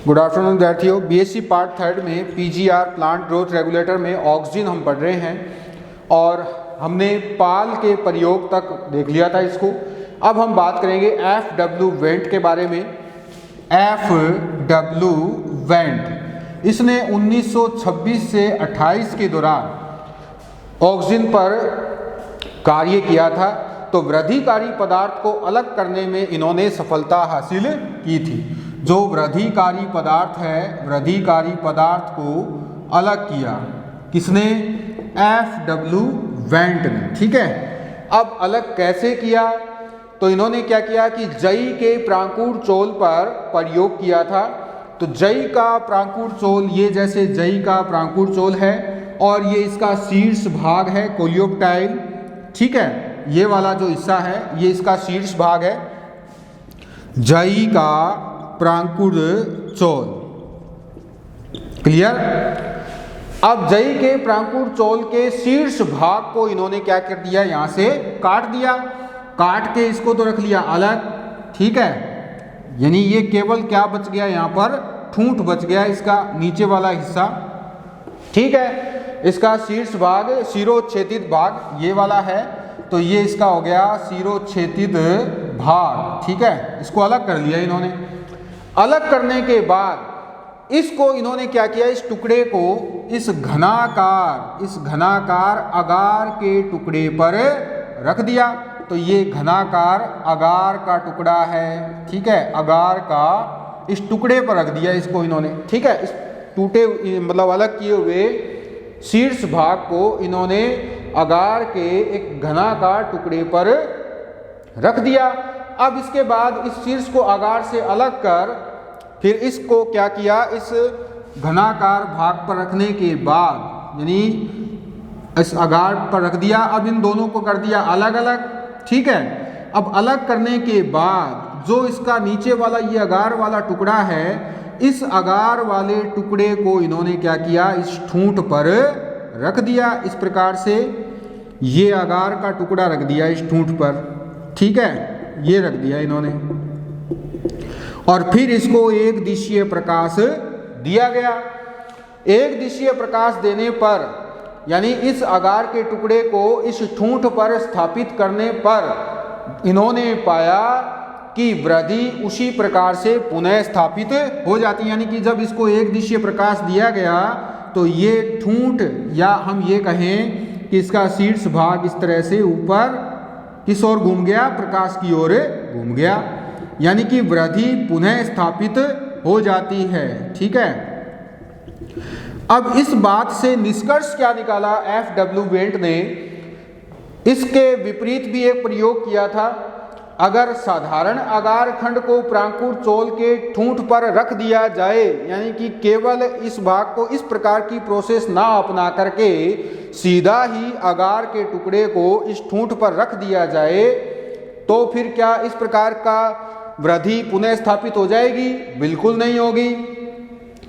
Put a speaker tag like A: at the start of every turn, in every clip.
A: Good afternoon विद्यार्थियों। BSc part third में PGR plant growth regulator में ऑक्सीजन हम पढ़ रहे हैं और हमने पाल के प्रयोग तक देख लिया था इसको। अब हम बात करेंगे एफडब्ल्यू वेंट के बारे में। एफडब्ल्यू वेंट इसने 1926 से 28 के दौरान ऑक्सीजन पर कार्य किया था, तो वृद्धिकारी पदार्थ को अलग करने में इन्होंने सफलता हासिल की थी। जो वृद्धिकारी पदार्थ है, वृद्धिकारी पदार्थ को अलग किया किसने? एफडब्ल्यू वेंट ने। ठीक है, अब अलग कैसे किया? तो इन्होंने क्या किया कि जई के प्रांकुर चोल पर प्रयोग किया था। तो जई का प्रांकुर चोल, ये जैसे जई का प्रांकुर चोल है और ये इसका शीर्ष भाग है कोलियोप्टाइल। ठीक है, ये वाला जो हिस्सा है ये इसका शीर्ष भाग है जई का प्रांकुर चोल। क्लियर? अब जई के प्रांकुर चोल के शीर्ष भाग को इन्होंने क्या कर दिया, यहां से काट दिया। काट के इसको तो रख लिया अलग। ठीक है, यानी ये केवल क्या बच गया, यहां पर ठूंठ बच गया, इसका नीचे वाला हिस्सा। ठीक है, इसका शीर्ष भाग शिरोच्छेदित भाग ये वाला है, तो ये इसका हो गया शिरोच्छेदित भाग। ठीक है, इसको अलग कर लिया इन्होंने। अलग करने के बाद इसको इन्होंने क्या किया, इस टुकड़े को इस घनाकार अगार के टुकड़े पर रख दिया। तो ये घनाकार अगार का टुकड़ा है। ठीक है, अगार का इस टुकड़े पर रख दिया इसको इन्होंने। ठीक है, इस टूटे मतलब अलग किए हुए शीर्ष भाग को इन्होंने अगार के एक घनाकार टुकड़े पर रख दिया। अब इसके बाद इस शीर्ष को अगार से अलग कर फिर इसको क्या किया, इस घनाकार भाग पर रखने के बाद यानी इस अगार पर रख दिया। अब इन दोनों को कर दिया अलग अलग। ठीक है, अब अलग करने के बाद जो इसका नीचे वाला ये अगार वाला टुकड़ा है, इस अगार वाले टुकड़े को इन्होंने क्या किया, इस ठूंठ पर रख दिया। इस प्रकार से ये अगार का टुकड़ा रख दिया इस ठूंठ पर। ठीक है, ये रख दिया इन्होंने और फिर इसको एक दिशीय प्रकाश दिया गया। एक दिशीय प्रकाश देने पर यानी इस अगार के टुकड़े को इस ठूंठ पर स्थापित करने पर इन्होंने पाया कि वृद्धि उसी प्रकार से पुनः स्थापित हो जाती है। यानी कि जब इसको एक दिशीय प्रकाश दिया गया तो ये ठूंठ, या हम ये कहें कि इसका शीर्ष भाग इस तरह से ऊपर किस ओर घूम गया, प्रकाश की ओर घूम गया, यानी कि वृद्धि पुनः स्थापित हो जाती है। ठीक है, अब इस बात से निष्कर्ष क्या निकाला एफडब्ल्यू वेंट ने? इसके विपरीत भी एक प्रयोग किया था। अगर साधारण अगार खंड को प्रांकुर चोल के ठूंठ पर रख दिया जाए, यानी कि केवल इस भाग को इस प्रकार की प्रोसेस ना अपना करके सीधा ही अगार के टुकड़े को इस ठूंठ पर रख दिया जाए, तो फिर क्या इस प्रकार का वृद्धि पुनः स्थापित हो जाएगी? बिल्कुल नहीं होगी।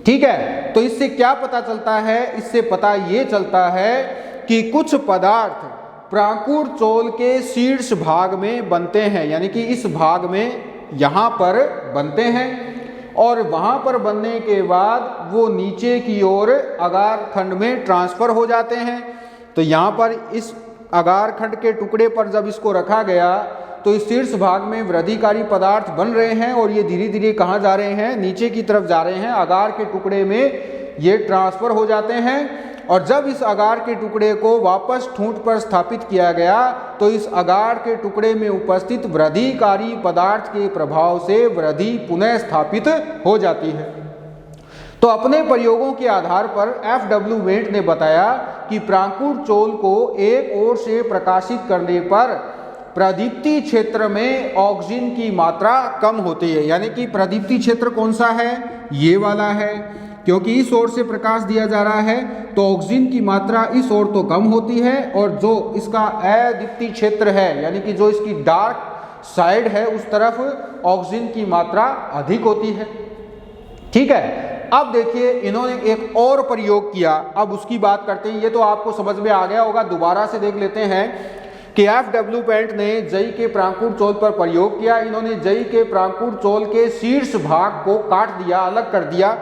A: ठीक है, तो इससे क्या पता चलता है? इससे पता ये चलता है कि कुछ पदार्थ प्रांकुर चोल के शीर्ष भाग में बनते हैं, यानी कि इस भाग में यहाँ पर बनते हैं और वहाँ पर बनने के बाद वो नीचे की ओर अगार खंड में ट्रांसफर हो जाते हैं। तो यहाँ पर इस अगार खंड के टुकड़े पर जब इसको रखा गया तो इस शीर्ष भाग में वृद्धिकारी पदार्थ बन रहे हैं और ये धीरे धीरे कहाँ जा रहे हैं, नीचे की तरफ जा रहे हैं। अगार के टुकड़े में ये ट्रांसफर हो जाते हैं और जब इस अगार के टुकड़े को वापस ठूंठ पर स्थापित किया गया तो इस अगार के टुकड़े में उपस्थित वृद्धिकारी पदार्थ के प्रभाव से वृद्धि पुनः स्थापित हो जाती है। तो अपने प्रयोगों के आधार पर एफडब्ल्यू वेंट ने बताया कि प्रांकुर चोल को एक ओर से प्रकाशित करने पर प्रदीप्ति क्षेत्र में ऑक्सीजन की मात्रा कम होती है। यानी कि प्रदीप्ति क्षेत्र कौन सा है? ये वाला है, क्योंकि इस ओर से प्रकाश दिया जा रहा है तो ऑक्सीजन की मात्रा इस ओर तो कम होती है और जो इसका अदीप्ति क्षेत्र है, यानी कि जो इसकी डार्क साइड है, उस तरफ ऑक्सीजन की मात्रा अधिक होती है। ठीक है, अब देखिए इन्होंने एक और प्रयोग किया। अब उसकी बात करते हैं। ये तो आपको समझ में आ गया होगा, दोबारा से देख लेते हैं KF पेंट ने जई के प्रांकुर चोल पर प्रयोग किया। इन्होंने जई के प्रांकुर चोल के शीर्ष भाग को काट दिया, अलग कर दिया,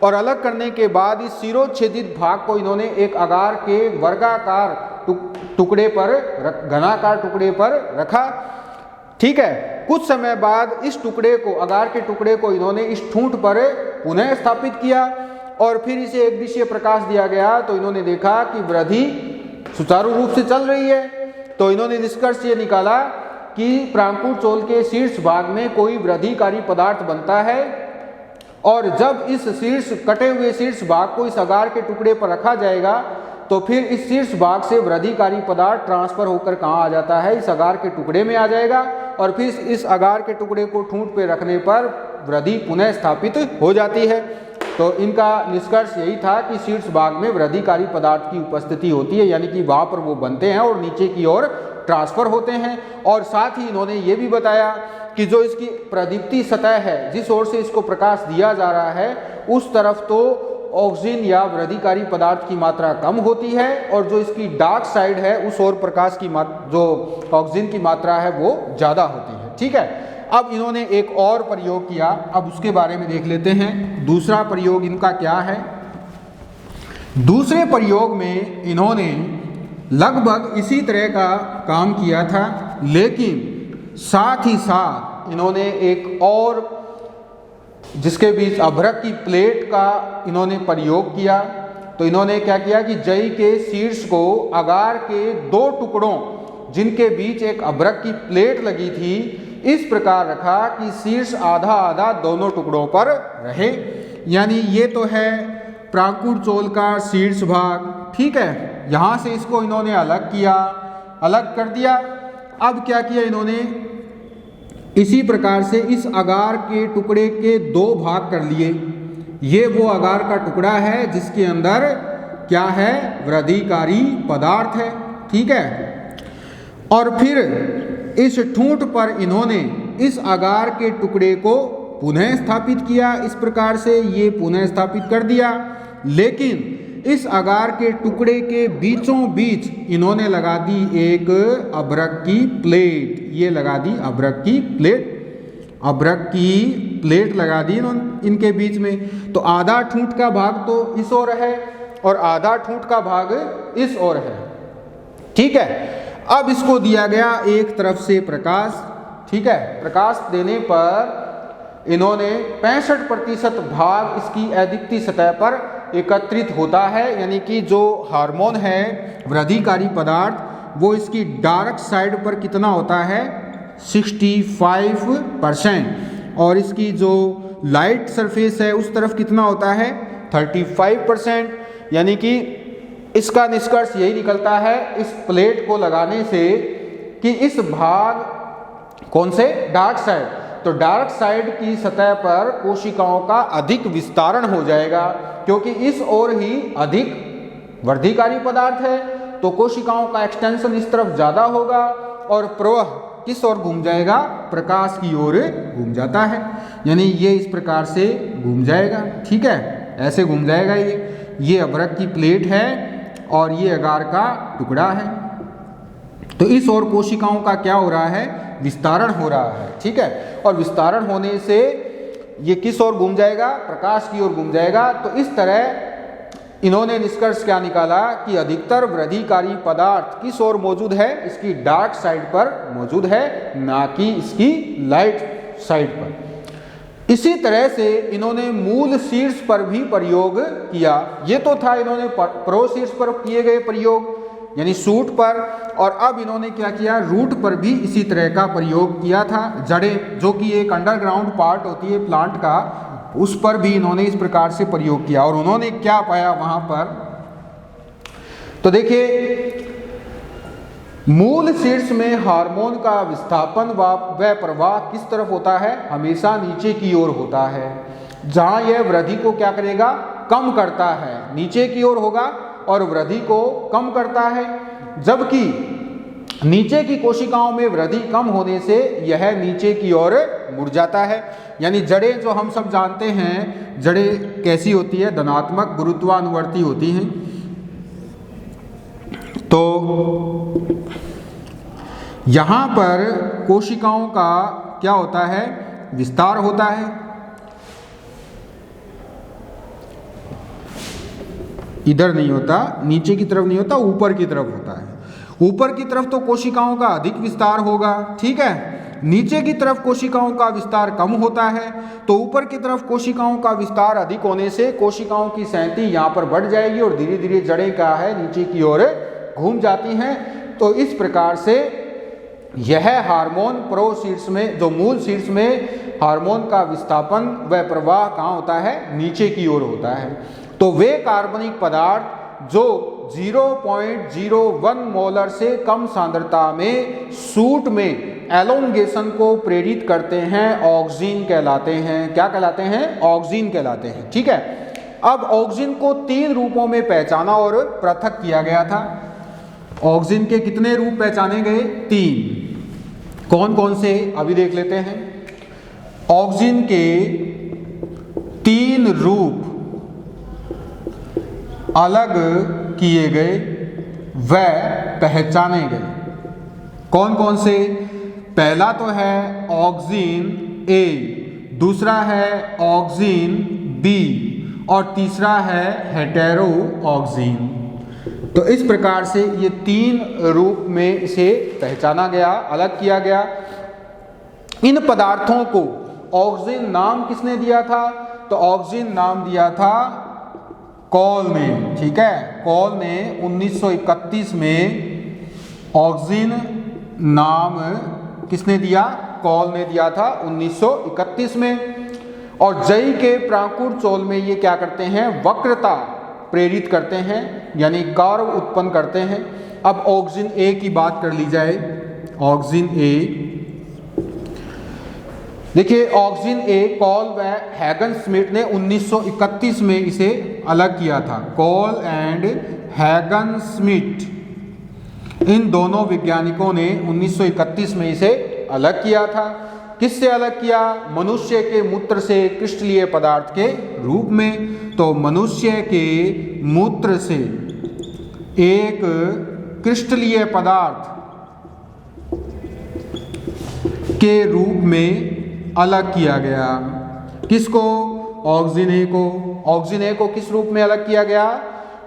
A: और अलग करने के बाद इस शिरोच्छेदित भाग को इन्होंने एक अगार के वर्गाकार टुकड़े पर, घनाकार टुकड़े पर रखा। ठीक है, कुछ समय बाद इस टुकड़े को, अगार के टुकड़े को इन्होंने इस ठूंठ पर पुनः स्थापित किया और फिर इसे एक दिशीय प्रकाश दिया गया। तो इन्होंने देखा कि वृद्धि सुचारू रूप से चल रही है। तो इन्होंने निष्कर्ष ये निकाला कि प्रांकुर चोल के शीर्ष भाग में कोई वृद्धिकारी पदार्थ बनता है, और जब इस कटे हुए शीर्ष भाग को इस अगार के टुकड़े पर रखा जाएगा तो फिर इस शीर्ष भाग से वृद्धिकारी पदार्थ ट्रांसफर होकर कहाँ आ जाता है, इस अगार के टुकड़े में आ जाएगा, और फिर इस अगार के टुकड़े को ठूंठ पे रखने पर वृद्धि पुनः स्थापित हो जाती है। तो इनका निष्कर्ष यही था कि शीर्ष भाग में वृद्धिकारी पदार्थ की उपस्थिति होती है, यानी कि वहाँ पर वो बनते हैं और नीचे की ओर ट्रांसफर होते हैं। और साथ ही इन्होंने ये भी बताया कि जो इसकी प्रदीप्ति सतह है, जिस ओर से इसको प्रकाश दिया जा रहा है, उस तरफ तो ऑक्सीजन या वृद्धिकारी पदार्थ की मात्रा कम होती है, और जो इसकी डार्क साइड है उस ओर प्रकाश की जो ऑक्सीजन की मात्रा है वो ज़्यादा होती है। ठीक है, अब इन्होंने एक और प्रयोग किया, अब उसके बारे में देख लेते हैं। दूसरा प्रयोग इनका क्या है? दूसरे प्रयोग में इन्होंने लगभग इसी तरह का काम किया था, लेकिन साथ ही साथ इन्होंने एक और, जिसके बीच अभ्रक की प्लेट का इन्होंने प्रयोग किया। तो इन्होंने क्या किया कि जई के शीर्ष को अगार के दो टुकड़ों, जिनके बीच एक अभ्रक की प्लेट लगी थी, इस प्रकार रखा कि शीर्ष आधा आधा दोनों टुकड़ों पर रहे। यानी ये तो है प्रांकुर चोल का शीर्ष भाग। ठीक है, यहाँ से इसको इन्होंने अलग किया, अलग कर दिया। अब क्या किया इन्होंने, इसी प्रकार से इस अगार के टुकड़े के दो भाग कर लिए। ये वो अगार का टुकड़ा है जिसके अंदर क्या है, वृद्धिकारी पदार्थ है। ठीक है, और फिर इस ठूंठ पर इन्होंने इस अगार के टुकड़े को पुनः स्थापित किया। इस प्रकार से ये पुनः स्थापित कर दिया, लेकिन इस अगार के टुकड़े के बीचों बीच इन्होंने लगा दी एक अभ्रक की प्लेट। ये लगा दी अभ्रक की प्लेट, अभ्रक की प्लेट लगा दी इनके बीच में। तो आधा ठूंठ का भाग तो इस ओर है और आधा ठूंठ का भाग इस ओर है। ठीक है, अब इसको दिया गया एक तरफ से प्रकाश। ठीक है, प्रकाश देने पर इन्होंने 65% भाग इसकी अदीप्ति सतह पर एकत्रित होता है, यानी कि जो हार्मोन है, वृद्धिकारी पदार्थ, वो इसकी डार्क साइड पर कितना होता है, 65%, और इसकी जो लाइट सरफेस है उस तरफ कितना होता है, 35%। यानी कि इसका निष्कर्ष यही निकलता है इस प्लेट को लगाने से कि इस भाग, कौन से, डार्क साइड, तो डार्क साइड की सतह पर कोशिकाओं का अधिक विस्तारण हो जाएगा, क्योंकि इस ओर ही अधिक वृद्धिकारी पदार्थ है। तो कोशिकाओं का एक्सटेंशन इस तरफ ज़्यादा होगा और प्रवाह किस ओर घूम जाएगा, प्रकाश की ओर घूम जाता है। यानी ये इस प्रकार से घूम जाएगा। ठीक है, ऐसे घूम जाएगा। ये अभ्रक की प्लेट है और ये अगार का टुकड़ा है। तो इस ओर कोशिकाओं का क्या हो रहा है, विस्तारण हो रहा है। ठीक है, और विस्तारण होने से ये किस ओर घूम जाएगा, प्रकाश की ओर घूम जाएगा। तो इस तरह इन्होंने निष्कर्ष क्या निकाला कि अधिकतर वृद्धिकारी पदार्थ किस ओर मौजूद है, इसकी डार्क साइड पर मौजूद है, ना कि इसकी लाइट साइड पर। इसी तरह से इन्होंने मूल शीर्ष पर भी प्रयोग किया। ये तो था इन्होंने प्रो शीर्ष पर किए गए प्रयोग, यानी शूट पर, और अब इन्होंने क्या किया, रूट पर भी इसी तरह का प्रयोग किया था। जड़ें, जो कि एक अंडरग्राउंड पार्ट होती है प्लांट का, उस पर भी इन्होंने इस प्रकार से प्रयोग किया। और उन्होंने क्या पाया वहां पर, तो देखिए, मूल शीर्ष में हार्मोन का विस्थापन व प्रवाह किस तरफ होता है, हमेशा नीचे की ओर होता है। जहां यह वृद्धि को क्या करेगा, कम करता है, नीचे की ओर होगा और वृद्धि को कम करता है। जबकि नीचे की कोशिकाओं में वृद्धि कम होने से यह नीचे की ओर मुड़ जाता है। यानी जड़ें, जो हम सब जानते हैं, जड़ें कैसी होती है, धनात्मक गुरुत्वानुवर्ती होती हैं। तो यहाँ पर कोशिकाओं का क्या होता है, विस्तार होता है। इधर नहीं होता, नीचे की तरफ नहीं होता, ऊपर की तरफ होता है। ऊपर की तरफ तो कोशिकाओं का अधिक विस्तार होगा, ठीक है। नीचे की तरफ कोशिकाओं का विस्तार कम होता है। तो ऊपर की तरफ कोशिकाओं का विस्तार अधिक होने से कोशिकाओं की संहति यहाँ पर बढ़ जाएगी और धीरे धीरे जड़ें क्या है, नीचे की ओर घूम जाती हैं। तो इस प्रकार से यह हार्मोन प्रोशीर्ष में, जो मूल शीर्ष में हार्मोन का विस्थापन व प्रवाह कहाँ होता है, नीचे की ओर होता है। तो वे कार्बनिक पदार्थ जो 0.01 मोलर से कम सांद्रता में सूट में एलोंगेशन को प्रेरित करते हैं, ऑक्सिन कहलाते हैं। क्या कहलाते हैं? ऑक्सिन कहलाते हैं, ठीक है। अब ऑक्सिन को 3 रूपों में पहचाना और पृथक किया गया था। ऑक्सिन के कितने रूप पहचाने गए? 3। कौन कौन से, अभी देख लेते हैं। ऑक्सिन के 3 रूप अलग किए गए व पहचाने गए। कौन कौन से? पहला तो है ऑक्सिन ए, दूसरा है ऑक्सिन बी और तीसरा है हेटेरो ऑक्सिन। तो इस प्रकार से ये 3 रूप में इसे पहचाना गया, अलग किया गया। इन पदार्थों को ऑक्सिन नाम किसने दिया था? तो ऑक्सिन नाम दिया था कॉल ने, ठीक है। कॉल ने 1931 में ऑक्सिन नाम किसने दिया? कॉल ने दिया था 1931 में। और जई के प्राकुर चोल में ये क्या करते हैं? वक्रता प्रेरित करते हैं, यानी कर्व उत्पन्न करते हैं। अब ऑक्सिन ए की बात कर ली जाए। ऑक्सिन ए, देखिए ऑक्सिन ए कॉल व हैगन स्मिथ ने 1931 में इसे अलग किया था। कॉल एंड हैगन स्मिथ, इन दोनों वैज्ञानिकों ने 1931 में इसे अलग किया था। किससे अलग किया? मनुष्य के मूत्र से क्रिस्टलीय पदार्थ के रूप में। तो मनुष्य के मूत्र से एक क्रिस्टलीय पदार्थ के रूप में अलग किया गया। किसको? ऑक्सिन ए को। ऑक्सिन ए को किस रूप में अलग किया गया?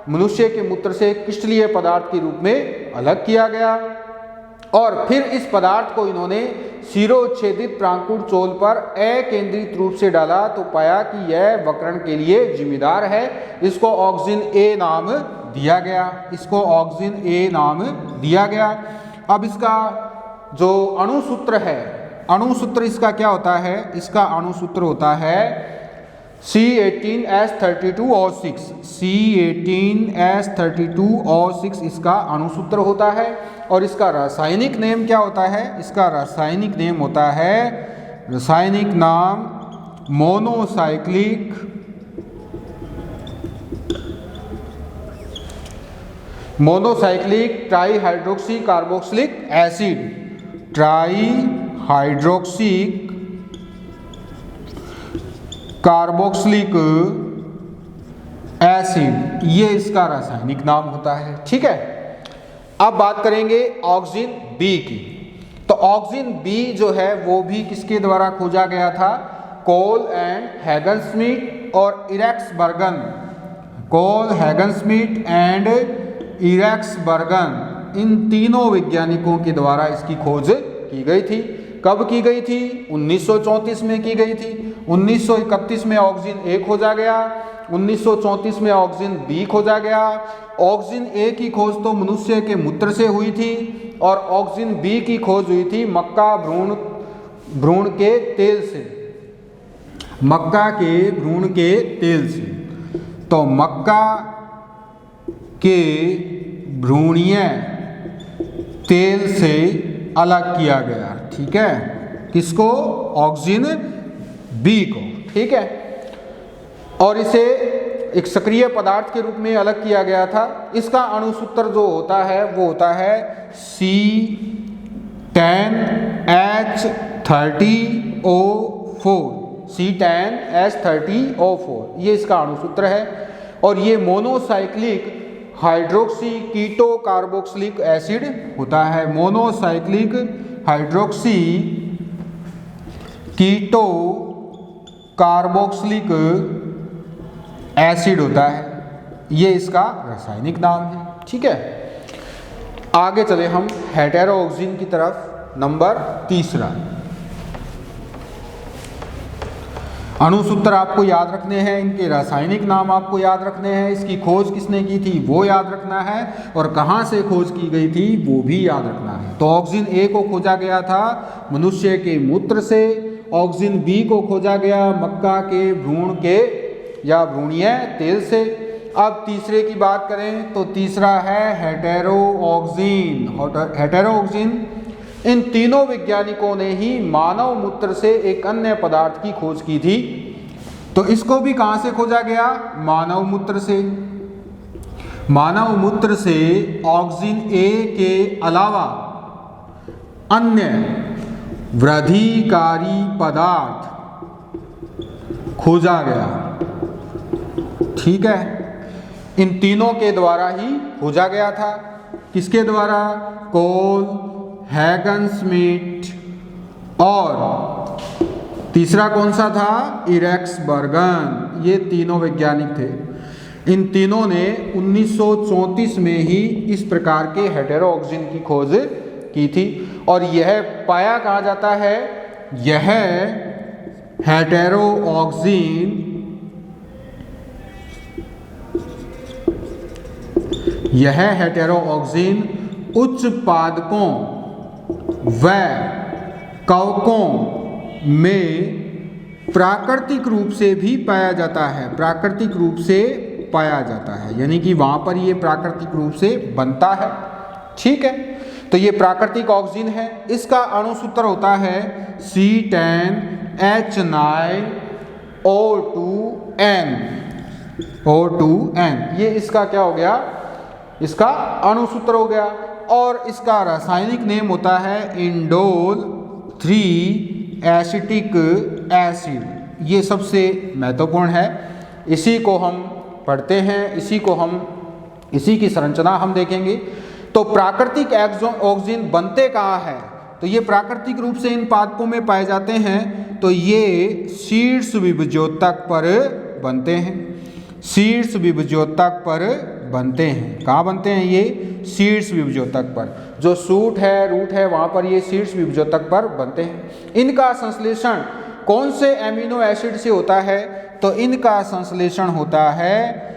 A: मनुष्य के मूत्र से क्रिस्टलीय पदार्थ के रूप में अलग किया गया। और फिर इस पदार्थ को इन्होंने शिरोच्छेदित प्रांकुर चोल पर अकेंद्रित रूप से डाला तो पाया कि यह वक्रण के लिए जिम्मेदार है। इसको ऑक्सिन ए नाम दिया गया। इसको ऑक्सिन ए नाम दिया गया। अब इसका जो अणुसूत्र है, अणुसूत्र इसका क्या होता है? इसका अणुसूत्र होता है C18H32O6। C18H32O6 इसका अणुसूत्र होता है। और इसका रासायनिक नेम क्या होता है? इसका रासायनिक नेम होता है, रासायनिक नाम monocyclic trihydroxy carboxylic acid. Trihydroxy carboxylic acid, ये इसका रासायनिक नाम होता है, ठीक है। अब बात करेंगे ऑक्सिन बी की। तो ऑक्सिन बी जो है वो भी किसके द्वारा खोजा गया था? कोल एंड हैगन स्मिथ और इरेक्स बर्गन। कोल, हैगन स्मिथ एंड इरेक्स बर्गन, इन तीनों वैज्ञानिकों के द्वारा इसकी खोज की गई थी। कब की गई थी? 1934 में की गई थी। 1931 में ऑक्सिन ए खोजा गया, 1934 में ऑक्सिन बी खोजा गया। ऑक्सिन ए की खोज तो मनुष्य के मूत्र से हुई थी और ऑक्सिन बी की खोज हुई थी मक्का भ्रूण के तेल से। मक्का के भ्रूण के तेल से। तो मक्का के भ्रूणीय तेल से अलग किया गया, ठीक है। किसको? ऑक्सिन बी को, ठीक है। और इसे एक सक्रिय पदार्थ के रूप में अलग किया गया था। इसका अणुसूत्र जो होता है वो होता है C10H30O4। C10H30O4 ये इसका अणुसूत्र है। और ये मोनोसाइक्लिक हाइड्रोक्सी कीटो कार्बोक्सिलिक एसिड होता है। मोनोसाइक्लिक हाइड्रोक्सी कीटो कार्बोक्सिलिक एसिड होता है, ये इसका रासायनिक नाम है। ठीक है, आगे चले हम हेटेरोऑक्सिन की तरफ। नंबर तीसरा, अणुसूत्र आपको याद रखने हैं, इनके रासायनिक नाम आपको याद रखने हैं, इसकी खोज किसने की थी वो याद रखना है, और कहाँ से खोज की गई थी वो भी याद रखना है। तो ऑक्सीजन ए को खोजा गया था मनुष्य के मूत्र से, ऑक्सीजन बी को खोजा गया मक्का के भ्रूण के या भ्रूणीय तेल से। अब तीसरे की बात करें तो तीसरा है हेटेरोऑक्सिन। हेटेरोऑक्सिन, इन तीनों वैज्ञानिकों ने ही मानव मूत्र से एक अन्य पदार्थ की खोज की थी। तो इसको भी कहां से खोजा गया? मानव मूत्र से। मानव मूत्र से ऑक्सीजन ए के अलावा अन्य वृद्धिकारी पदार्थ खोजा गया। ठीक है, इन तीनों के द्वारा ही खोजा गया था। किसके द्वारा? कोल, हैगन-स्मिथ और तीसरा कौन सा था? इरेक्सबर्गन। ये तीनों वैज्ञानिक थे। इन तीनों ने 1934 में ही इस प्रकार के हेटेरोऑक्सिन की खोज की थी। और यह पाया कहा जाता है, यह हेटेरोऑक्सिन उच्च पादपों व कवकों में प्राकृतिक रूप से भी पाया जाता है। प्राकृतिक रूप से पाया जाता है, यानी कि वहां पर ये प्राकृतिक रूप से बनता है। ठीक है, तो ये प्राकृतिक ऑक्सीजन है। इसका अणुसूत्र होता है C10H9O2N। ये इसका क्या हो गया? इसका अणुसूत्र हो गया। और इसका रासायनिक नेम होता है इंडोल 3 एसिटिक एसिड। ये सबसे महत्वपूर्ण है, इसी को हम पढ़ते हैं, इसी की संरचना हम देखेंगे। तो प्राकृतिक ऑक्सीजन बनते कहाँ है? तो ये प्राकृतिक रूप से इन पादपों में पाए जाते हैं। तो ये शीर्ष विभज्योतक पर बनते हैं। शीर्ष विभज्योतक पर बनते हैं। कहाँ बनते हैं? ये शीर्ष विभज्योतक पर। जो सूट है, रूट है, वहाँ पर ये शीर्ष विभज्योतक पर बनते हैं। इनका संश्लेषण कौन से एमिनो एसिड से होता है? तो इनका संश्लेषण होता है,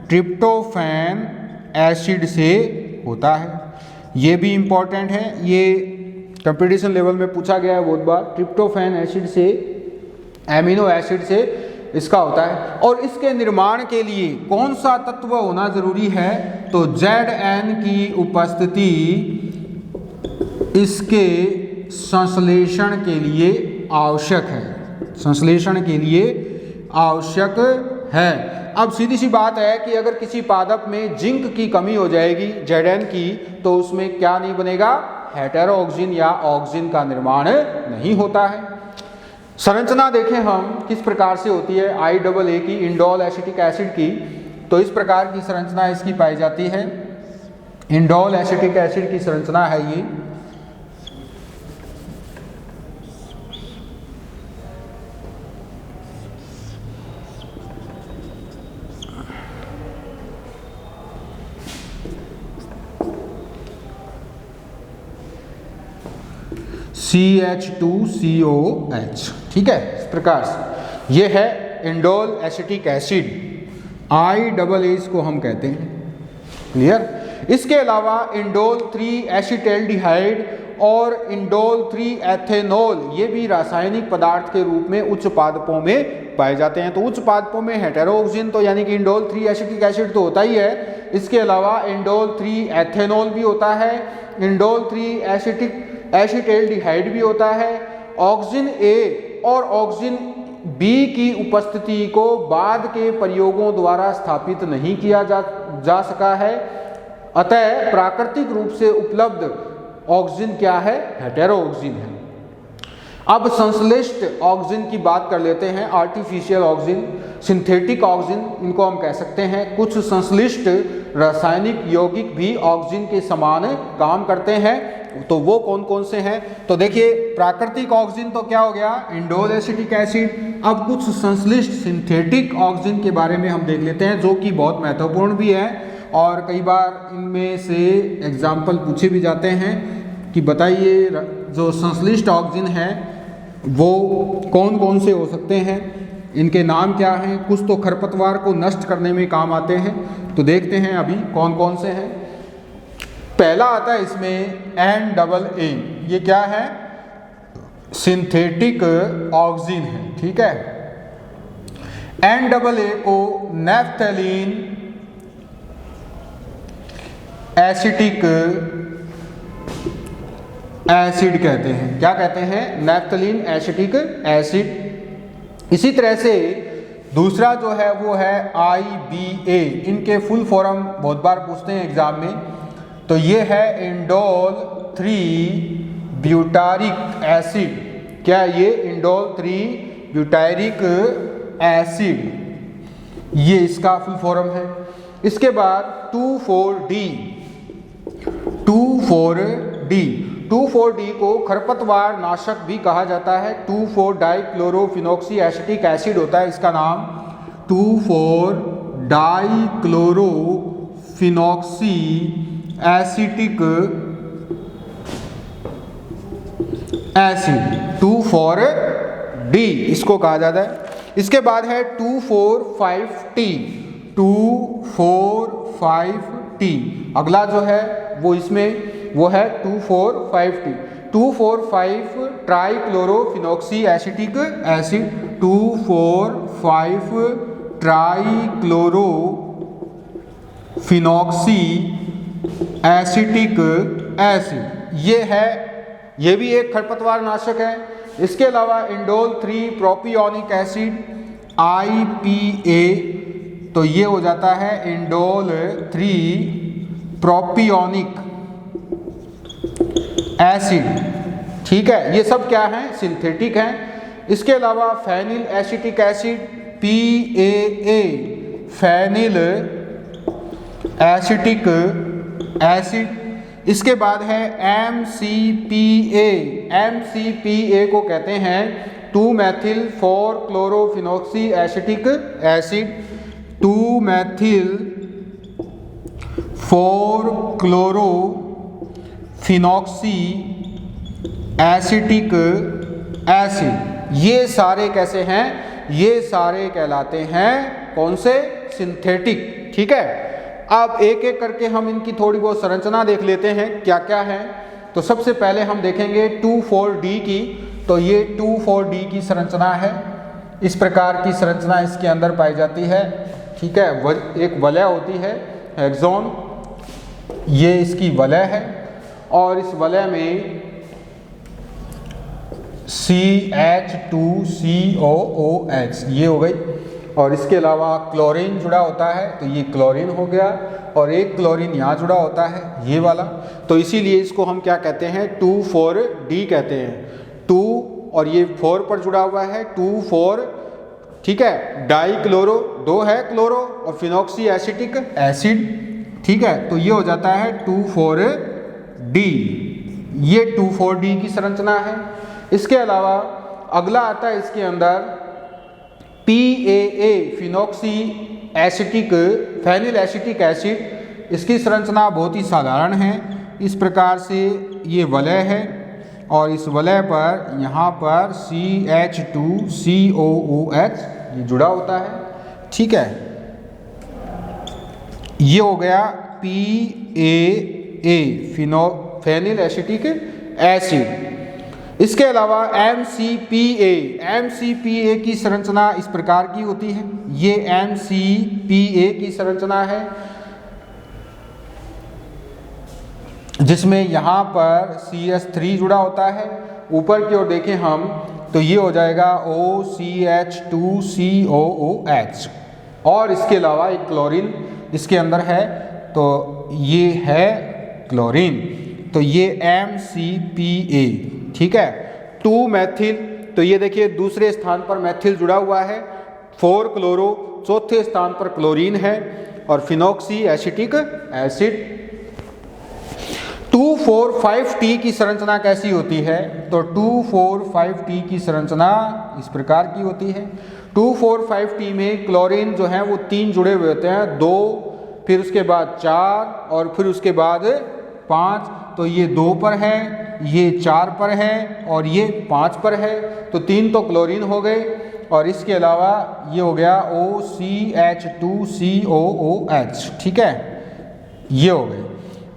A: ट्रिप्टोफैन एसिड से होता है। ये भी इंपॉर्टेंट है, ये कंपटीशन लेवल में पूछा गया है बहुत बार। ट्रिप्टोफैन एसिड से, एमिनो एसिड से इसका होता है। और इसके निर्माण के लिए कौन सा तत्व होना जरूरी है? तो Zn की उपस्थिति इसके संश्लेषण के लिए आवश्यक है। संश्लेषण के लिए आवश्यक है। अब सीधी सी बात है कि अगर किसी पादप में जिंक की कमी हो जाएगी, Zn की, तो उसमें क्या नहीं बनेगा? हेटेरोऑक्सिन या ऑक्सीजन का निर्माण नहीं होता है। संरचना देखें हम किस प्रकार से होती है IAA की, इंडोल एसिटिक एसिड की। तो इस प्रकार की संरचना इसकी पाई जाती है। इंडोल एसिटिक एसिड की संरचना है ये। CH2COH। ठीक है, इस प्रकार से ये है इंडोल एसिटिक एसिड, IAA इसको हम कहते हैं। क्लियर? इसके अलावा इंडोल 3 एसिटैल्डिहाइड और इंडोल 3 एथेनॉल, ये भी रासायनिक पदार्थ के रूप में उच्च पादपों में पाए जाते हैं। तो उच्च पादपों में हेटेरोऑक्सिन तो यानी कि इंडोल 3 एसिटिक एसिड तो होता ही है। इसके अलावा इंडोल 3 एथेनॉल भी होता है, इंडोल 3 एसिटैल्डिहाइड भी होता है। ऑक्सीजन ए और ऑक्सीजन बी की उपस्थिति को बाद के प्रयोगों द्वारा स्थापित नहीं किया जा सका है। अतः प्राकृतिक रूप से उपलब्ध ऑक्सीजन क्या है? हेटेरोऑक्सिन है। अब संश्लिष्ट ऑक्सीजन की बात कर लेते हैं। आर्टिफिशियल ऑक्सीजन, सिंथेटिक ऑक्सीजन इनको हम कह सकते हैं। कुछ संश्लिष्ट रासायनिक यौगिक भी ऑक्सीजन के समान काम करते हैं, तो वो कौन कौन से हैं? तो देखिए, प्राकृतिक ऑक्सीजन तो क्या हो गया, इंडोल एसिटिक एसिड। अब कुछ संश्लिष्ट सिंथेटिक ऑक्सीजन के बारे में हम देख लेते हैं, जो कि बहुत महत्वपूर्ण भी है और कई बार इनमें से एग्जाम्पल पूछे भी जाते हैं कि बताइए जो संश्लिष्ट ऑक्सीजन है वो कौन कौन से हो सकते हैं, इनके नाम क्या हैं। कुछ तो खरपतवार को नष्ट करने में काम आते हैं, तो देखते हैं अभी कौन कौन से हैं। पहला आता है इसमें NAA, ये क्या है, सिंथेटिक ऑक्सीजन है, ठीक है। NAA को नैफ्थलीन एसिटिक एसिड कहते हैं। क्या कहते हैं? Naphthalene acetic acid. इसी तरह से दूसरा जो है वो है IBA। इनके फुल फॉर्म बहुत बार पूछते हैं एग्जाम में, तो ये है इंडोल 3 ब्यूटारिक एसिड। क्या ये इंडोल 3 ब्यूटारिक एसिड, ये इसका फुल फॉर्म है। इसके बाद 2,4-D को खरपतवार नाशक भी कहा जाता है। 2,4-डाइक्लोरोफिनॉक्सी एसिटिक एसिड होता है इसका नाम। 2,4-डाइक्लोरोफिनॉक्सी एसिटिक एसिड, 2,4-D इसको कहा जाता है। इसके बाद है 2,4,5T। अगला जो है वो इसमें वो है 2,4,5T। Trichlorophenoxy acetic acid, trichlorophenoxy acetic acid, ये है, ये भी एक खरपतवार नाशक है। इसके अलावा इंडोल 3 प्रोपियोनिक एसिड IPA, तो ये हो जाता है इंडोल 3 प्रोपियोनिक एसिड, ठीक है। ये सब क्या है, सिंथेटिक हैं। इसके अलावा phenyl acetic acid PAA, phenyl acetic acid. इसके बाद है MCPA। MCPA को कहते हैं two methyl four chlorophenoxy acetic acid, two methyl four chlorophenoxy acetic acid. ये सारे कैसे हैं, ये सारे कहलाते हैं कौन से, सिंथेटिक, ठीक है। अब एक एक करके हम इनकी थोड़ी बहुत संरचना देख लेते हैं क्या क्या है। तो सबसे पहले हम देखेंगे 2,4-D की। तो ये 2,4-D की संरचना है, इस प्रकार की संरचना इसके अंदर पाई जाती है, ठीक है। एक वलय होती है हेक्सोन, ये इसकी वलय है और इस वलय में CH2COOH ये हो गई, और इसके अलावा क्लोरीन जुड़ा होता है, तो ये क्लोरीन हो गया, और एक क्लोरीन यहाँ जुड़ा होता है ये वाला। तो इसीलिए इसको हम क्या कहते हैं, 2,4-D कहते हैं। 2 और ये 4 पर जुड़ा हुआ है, 2,4, ठीक है। डाइक्लोरो, 2 है क्लोरो और फिनॉक्सी एसिटिक एसिड, ठीक है। तो ये हो जाता है 2,4-D। ये 2,4-D की संरचना है। इसके अलावा अगला आता है इसके अंदर PAA, phenoxy acetic phenyl acetic acid. इसकी संरचना बहुत ही साधारण है। इस प्रकार से ये वलय है और इस वलय पर यहाँ पर CH2COOH ये जुड़ा होता है, ठीक है। ये हो गया PAA, फेनिल एसिटिक एसिड। इसके अलावा MCPA की संरचना इस प्रकार की होती है। ये MCPA की संरचना है, जिसमें यहाँ पर CH3 जुड़ा होता है। ऊपर की ओर देखें हम तो ये हो जाएगा OCH2COOH, और इसके अलावा एक क्लोरीन इसके अंदर है, तो ये है क्लोरीन, तो ये MCPA, ठीक है। 2 मैथिल, तो ये देखिए दूसरे स्थान पर मैथिल जुड़ा हुआ है। 4 क्लोरो, चौथे स्थान पर क्लोरीन है। और फिनॉक्सी एसिटिक एसिड। 2,4,5-T की संरचना कैसी होती है? तो 2,4,5-T की संरचना इस प्रकार की होती है। 2,4,5-T में क्लोरीन जो है वो 3 जुड़े हुए होते हैं, 2, फिर उसके बाद 4 और फिर उसके बाद 5। तो ये 2 पर है, ये 4 पर है और ये 5 पर है। तो 3 तो क्लोरीन हो गए और इसके अलावा ये हो गया OCH2COOH, ठीक है, ये हो गए।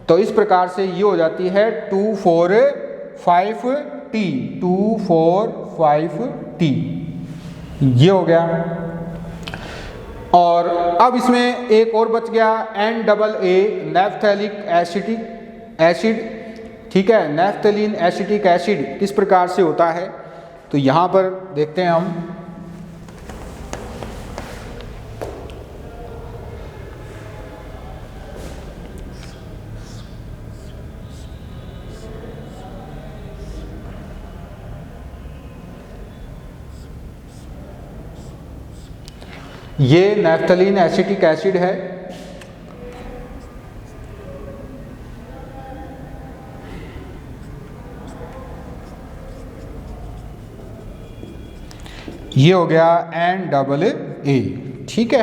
A: तो इस प्रकार से ये हो जाती है 2,4,5-T, 2,4,5-T, ये हो गया। और अब इसमें एक और बच गया NAA, नैफ्थेलिक एसिड, ठीक है, नैफ्थलीन एसिटिक एसिड किस प्रकार से होता है? तो यहाँ पर देखते हैं हम। ये नैफ्थलीन एसिटिक एसिड है। ये हो गया NAA, ठीक है।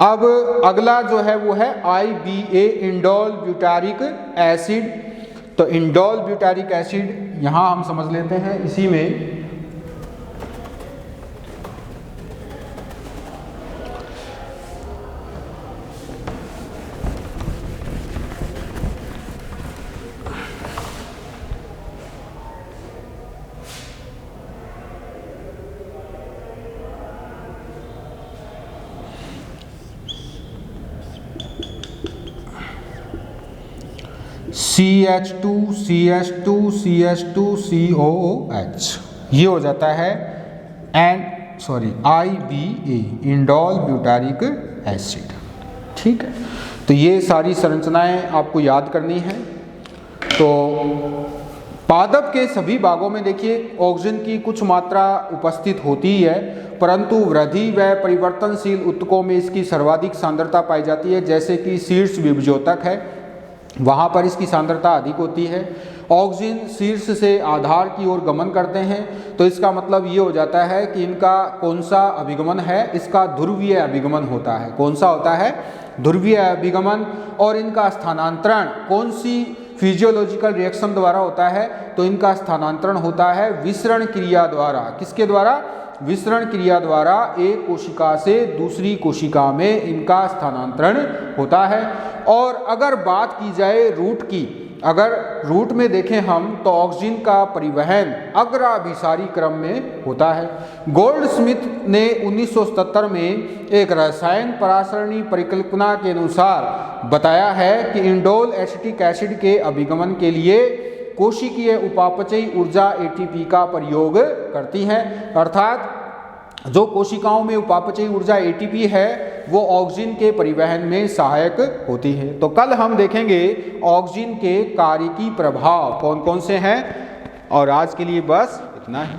A: अब अगला जो है वो है IBA, इंडोल ब्यूटारिक एसिड। तो इंडोल ब्यूटारिक एसिड यहाँ हम समझ लेते हैं। इसी में CH2CH2CH2COOH, ये हो जाता है IBA, इंडोल ब्यूटारिक एसिड, ठीक है। तो ये सारी संरचनाएं आपको याद करनी है। तो पादप के सभी भागों में देखिए ऑक्सीजन की कुछ मात्रा उपस्थित होती ही है, परंतु वृद्धि व परिवर्तनशील ऊतकों में इसकी सर्वाधिक सांद्रता पाई जाती है। जैसे कि शीर्ष विभजोतक है, वहाँ पर इसकी सांद्रता अधिक होती है। ऑक्सीजन शीर्ष से आधार की ओर गमन करते हैं, तो इसका मतलब ये हो जाता है कि इनका कौन सा अभिगमन है? इसका ध्रुवीय अभिगमन होता है। कौन सा होता है? ध्रुवीय अभिगमन। और इनका स्थानांतरण कौन सी फिजियोलॉजिकल रिएक्शन द्वारा होता है? तो इनका स्थानांतरण होता है विसरण क्रिया द्वारा। किसके द्वारा? विसरण क्रिया द्वारा एक कोशिका से दूसरी कोशिका में इनका स्थानांतरण होता है। और अगर बात की जाए रूट की, अगर रूट में देखें हम तो ऑक्सीजन का परिवहन अग्राभिसारी क्रम में होता है। गोल्डस्मिथ ने 1977 में एक रसायन परासरणी परिकल्पना के अनुसार बताया है कि इंडोल एसिटिक एसिड के अभिगमन के लिए कोशिकीय उपापचयी ऊर्जा ATP का प्रयोग करती हैं। अर्थात जो कोशिकाओं में उपापचयी ऊर्जा ATP है वो ऑक्सीजन के परिवहन में सहायक होती है। तो कल हम देखेंगे ऑक्सीजन के कार्यकी प्रभाव कौन कौन से हैं। और आज के लिए बस इतना ही।